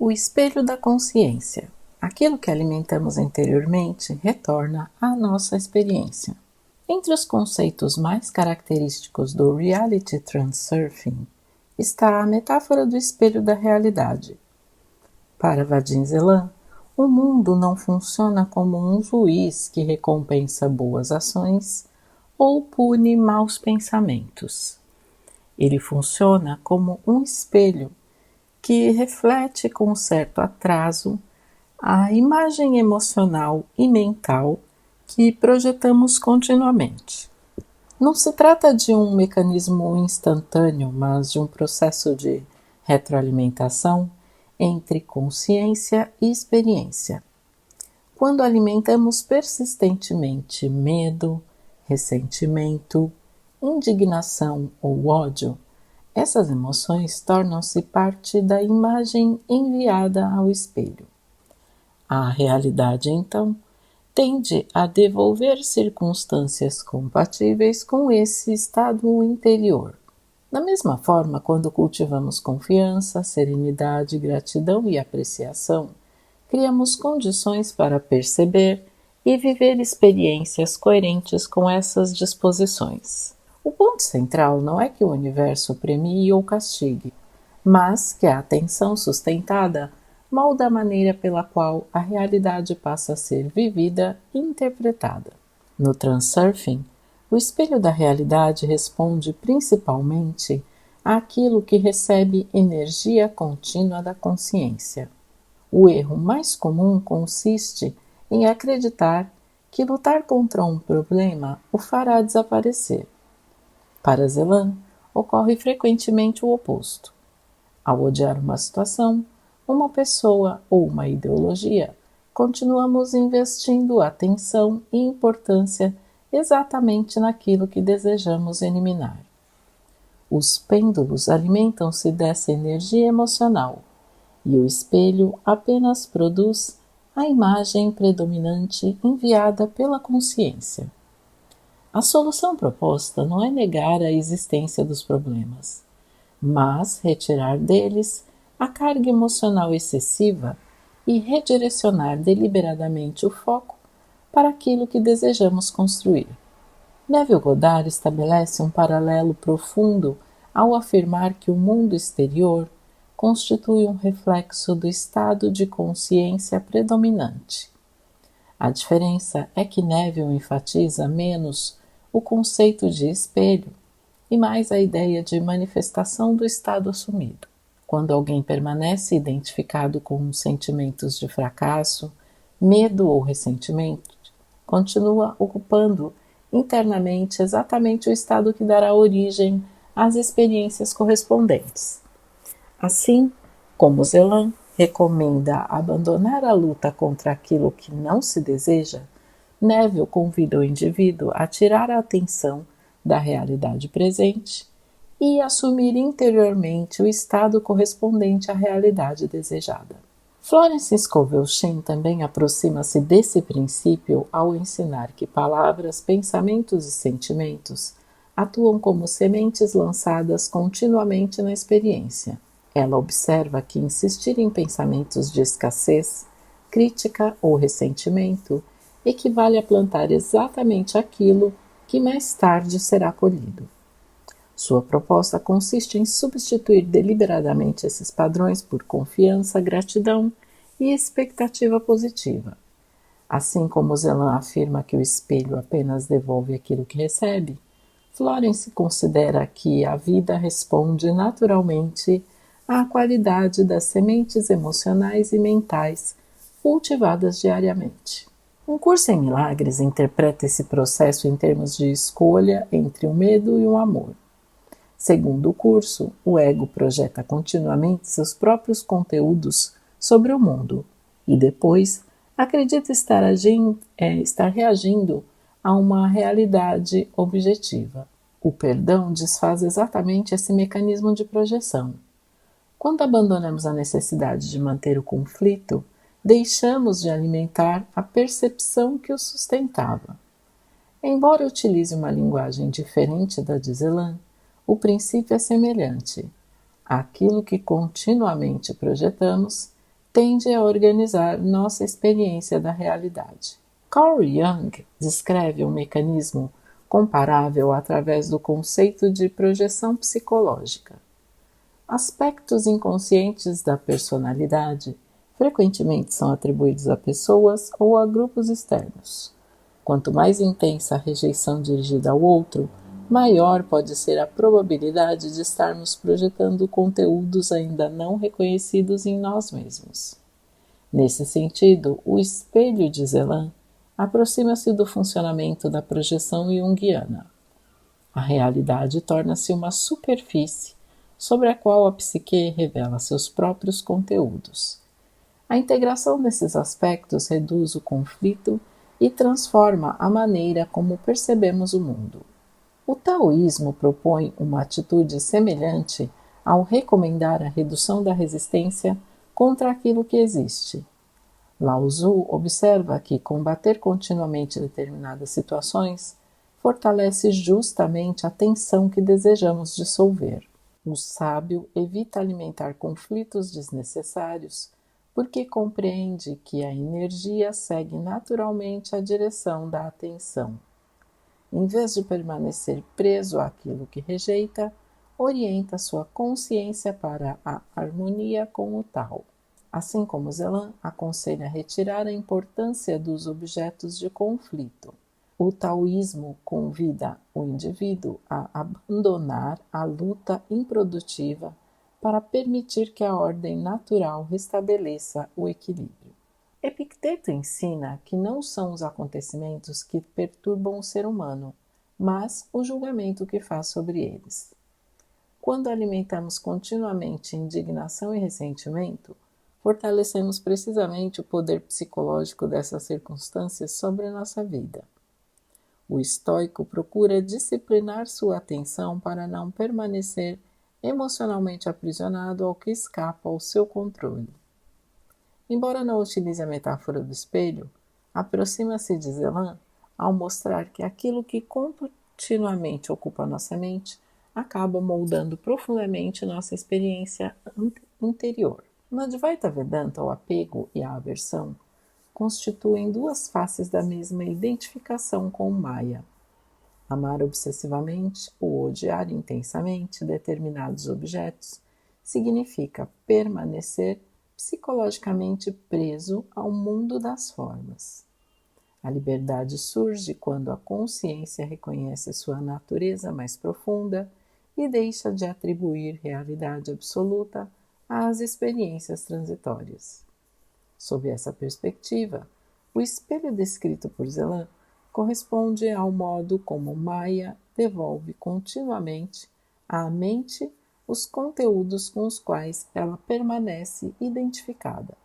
O espelho da consciência. Aquilo que alimentamos interiormente retorna à nossa experiência. Entre os conceitos mais característicos do Reality Transurfing está a metáfora do espelho da realidade. Para Vadim Zeland, o mundo não funciona como um juiz que recompensa boas ações ou pune maus pensamentos. Ele funciona como um espelho que reflete com certo atraso a imagem emocional e mental que projetamos continuamente. Não se trata de um mecanismo instantâneo, mas de um processo de retroalimentação entre consciência e experiência. Quando alimentamos persistentemente medo, ressentimento, indignação ou ódio, essas emoções tornam-se parte da imagem enviada ao espelho. A realidade, então, tende a devolver circunstâncias compatíveis com esse estado interior. Da mesma forma, quando cultivamos confiança, serenidade, gratidão e apreciação, criamos condições para perceber e viver experiências coerentes com essas disposições. O ponto central não é que o universo premie ou castigue, mas que a atenção sustentada molda a maneira pela qual a realidade passa a ser vivida e interpretada. No Transurfing, o espelho da realidade responde principalmente àquilo que recebe energia contínua da consciência. O erro mais comum consiste em acreditar que lutar contra um problema o fará desaparecer. Para Zeland, ocorre frequentemente o oposto. Ao odiar uma situação, uma pessoa ou uma ideologia, continuamos investindo atenção e importância exatamente naquilo que desejamos eliminar. Os pêndulos alimentam-se dessa energia emocional e o espelho apenas produz a imagem predominante enviada pela consciência. A solução proposta não é negar a existência dos problemas, mas retirar deles a carga emocional excessiva e redirecionar deliberadamente o foco para aquilo que desejamos construir. Neville Goddard estabelece um paralelo profundo ao afirmar que o mundo exterior constitui um reflexo do estado de consciência predominante. A diferença é que Neville enfatiza menos o conceito de espelho e mais a ideia de manifestação do estado assumido. Quando alguém permanece identificado com sentimentos de fracasso, medo ou ressentimento, continua ocupando internamente exatamente o estado que dará origem às experiências correspondentes. Assim, como Zeland recomenda abandonar a luta contra aquilo que não se deseja, Neville convida o indivíduo a tirar a atenção da realidade presente e assumir interiormente o estado correspondente à realidade desejada. Florence Scovel Shinn também aproxima-se desse princípio ao ensinar que palavras, pensamentos e sentimentos atuam como sementes lançadas continuamente na experiência. Ela observa que insistir em pensamentos de escassez, crítica ou ressentimento equivale a plantar exatamente aquilo que mais tarde será colhido. Sua proposta consiste em substituir deliberadamente esses padrões por confiança, gratidão e expectativa positiva. Assim como Zeland afirma que o espelho apenas devolve aquilo que recebe, Florence considera que a vida responde naturalmente à qualidade das sementes emocionais e mentais cultivadas diariamente. Um curso em milagres interpreta esse processo em termos de escolha entre o medo e o amor. Segundo o curso, o ego projeta continuamente seus próprios conteúdos sobre o mundo e depois acredita estar reagindo a uma realidade objetiva. O perdão desfaz exatamente esse mecanismo de projeção. Quando abandonamos a necessidade de manter o conflito, deixamos de alimentar a percepção que o sustentava. Embora utilize uma linguagem diferente da de Zeland, o princípio é semelhante. Aquilo que continuamente projetamos tende a organizar nossa experiência da realidade. Carl Jung descreve um mecanismo comparável através do conceito de projeção psicológica. Aspectos inconscientes da personalidade frequentemente são atribuídos a pessoas ou a grupos externos. Quanto mais intensa a rejeição dirigida ao outro, maior pode ser a probabilidade de estarmos projetando conteúdos ainda não reconhecidos em nós mesmos. Nesse sentido, o espelho de Celan aproxima-se do funcionamento da projeção junguiana. A realidade torna-se uma superfície sobre a qual a psique revela seus próprios conteúdos. A integração desses aspectos reduz o conflito e transforma a maneira como percebemos o mundo. O taoísmo propõe uma atitude semelhante ao recomendar a redução da resistência contra aquilo que existe. Lao Tzu observa que combater continuamente determinadas situações fortalece justamente a tensão que desejamos dissolver. O sábio evita alimentar conflitos desnecessários porque compreende que a energia segue naturalmente a direção da atenção. Em vez de permanecer preso àquilo que rejeita, orienta sua consciência para a harmonia com o Tao. Assim como Celan aconselha retirar a importância dos objetos de conflito. O taoísmo convida o indivíduo a abandonar a luta improdutiva para permitir que a ordem natural restabeleça o equilíbrio. Epicteto ensina que não são os acontecimentos que perturbam o ser humano, mas o julgamento que faz sobre eles. Quando alimentamos continuamente indignação e ressentimento, fortalecemos precisamente o poder psicológico dessas circunstâncias sobre a nossa vida. O estoico procura disciplinar sua atenção para não permanecer emocionalmente aprisionado ao que escapa ao seu controle. Embora não utilize a metáfora do espelho, aproxima-se de Celan ao mostrar que aquilo que continuamente ocupa nossa mente acaba moldando profundamente nossa experiência interior. No Advaita Vedanta, o apego e a aversão constituem duas faces da mesma identificação com o Maya. Amar obsessivamente ou odiar intensamente determinados objetos significa permanecer psicologicamente preso ao mundo das formas. A liberdade surge quando a consciência reconhece sua natureza mais profunda e deixa de atribuir realidade absoluta às experiências transitórias. Sob essa perspectiva, o espelho descrito por Celan corresponde ao modo como Maya devolve continuamente à mente os conteúdos com os quais ela permanece identificada.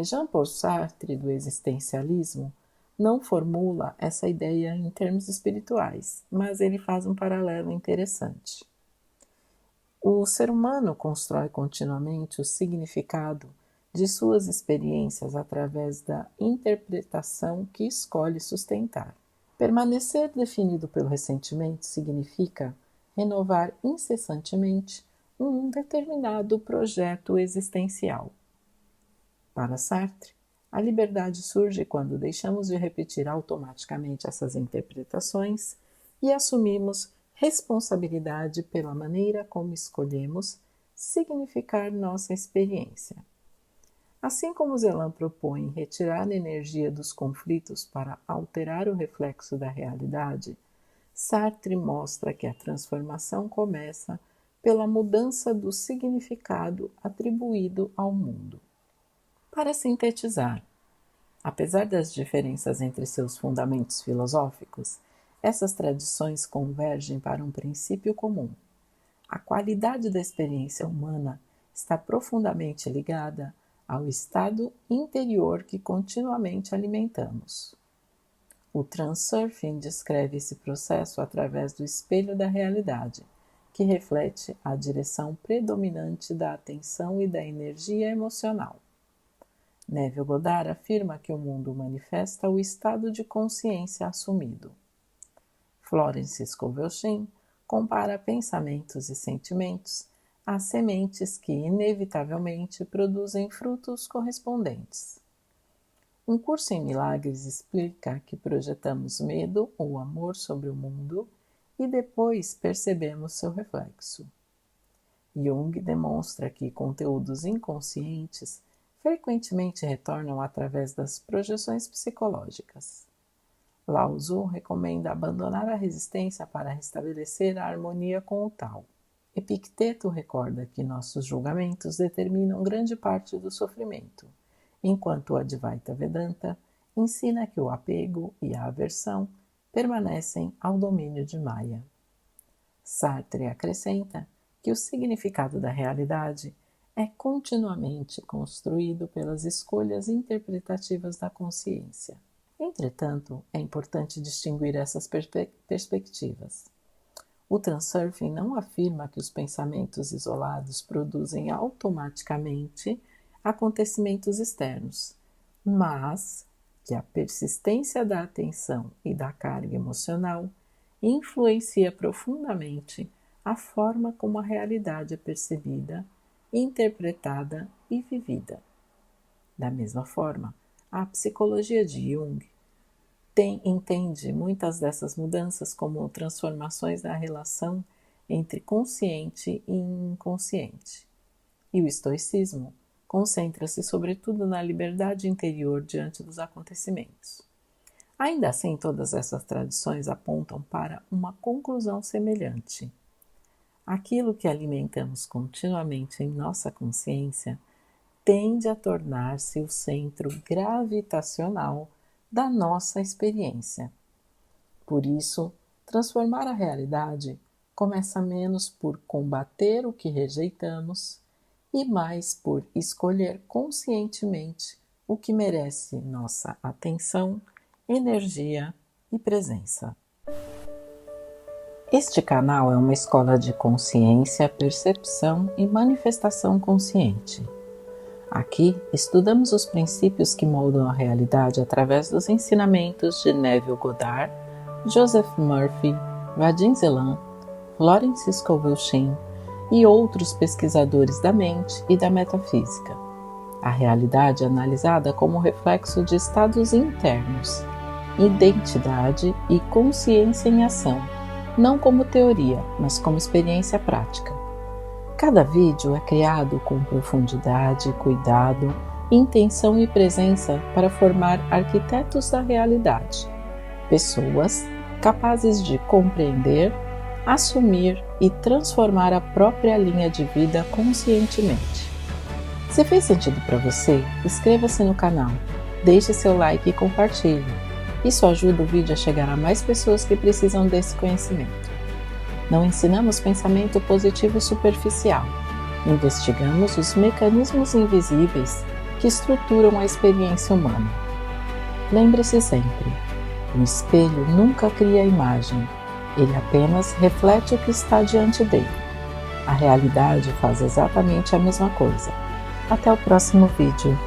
Jean-Paul Sartre, do existencialismo, não formula essa ideia em termos espirituais, mas ele faz um paralelo interessante. O ser humano constrói continuamente o significado de suas experiências através da interpretação que escolhe sustentar. Permanecer definido pelo ressentimento significa renovar incessantemente um determinado projeto existencial. Para Sartre, a liberdade surge quando deixamos de repetir automaticamente essas interpretações e assumimos responsabilidade pela maneira como escolhemos significar nossa experiência. Assim como Celan propõe retirar a energia dos conflitos para alterar o reflexo da realidade, Sartre mostra que a transformação começa pela mudança do significado atribuído ao mundo. Para sintetizar, apesar das diferenças entre seus fundamentos filosóficos, essas tradições convergem para um princípio comum. A qualidade da experiência humana está profundamente ligada ao estado interior que continuamente alimentamos. O Transurfing descreve esse processo através do espelho da realidade, que reflete a direção predominante da atenção e da energia emocional. Neville Goddard afirma que o mundo manifesta o estado de consciência assumido. Florence Scovel Shinn compara pensamentos e sentimentos há sementes que inevitavelmente produzem frutos correspondentes. Um curso em milagres explica que projetamos medo ou amor sobre o mundo e depois percebemos seu reflexo. Jung demonstra que conteúdos inconscientes frequentemente retornam através das projeções psicológicas. Lao Tzu recomenda abandonar a resistência para restabelecer a harmonia com o Tao. Epicteto recorda que nossos julgamentos determinam grande parte do sofrimento, enquanto o Advaita Vedanta ensina que o apego e a aversão permanecem ao domínio de Maya. Sartre acrescenta que o significado da realidade é continuamente construído pelas escolhas interpretativas da consciência. Entretanto, é importante distinguir essas perspectivas. O transurfing não afirma que os pensamentos isolados produzem automaticamente acontecimentos externos, mas que a persistência da atenção e da carga emocional influencia profundamente a forma como a realidade é percebida, interpretada e vivida. Da mesma forma, a psicologia de Jung entende muitas dessas mudanças como transformações da relação entre consciente e inconsciente. E o estoicismo concentra-se sobretudo na liberdade interior diante dos acontecimentos. Ainda assim, todas essas tradições apontam para uma conclusão semelhante. Aquilo que alimentamos continuamente em nossa consciência tende a tornar-se o centro gravitacional da nossa experiência. Por isso, transformar a realidade começa menos por combater o que rejeitamos e mais por escolher conscientemente o que merece nossa atenção, energia e presença. Este canal é uma escola de consciência, percepção e manifestação consciente. Aqui estudamos os princípios que moldam a realidade através dos ensinamentos de Neville Goddard, Joseph Murphy, Vadim Zeland, Florence Scovel Shinn e outros pesquisadores da mente e da metafísica. A realidade é analisada como reflexo de estados internos, identidade e consciência em ação, não como teoria, mas como experiência prática. Cada vídeo é criado com profundidade, cuidado, intenção e presença para formar arquitetos da realidade, pessoas capazes de compreender, assumir e transformar a própria linha de vida conscientemente. Se fez sentido para você, inscreva-se no canal, deixe seu like e compartilhe. Isso ajuda o vídeo a chegar a mais pessoas que precisam desse conhecimento. Não ensinamos pensamento positivo superficial. Investigamos os mecanismos invisíveis que estruturam a experiência humana. Lembre-se sempre, um espelho nunca cria imagem, ele apenas reflete o que está diante dele. A realidade faz exatamente a mesma coisa. Até o próximo vídeo.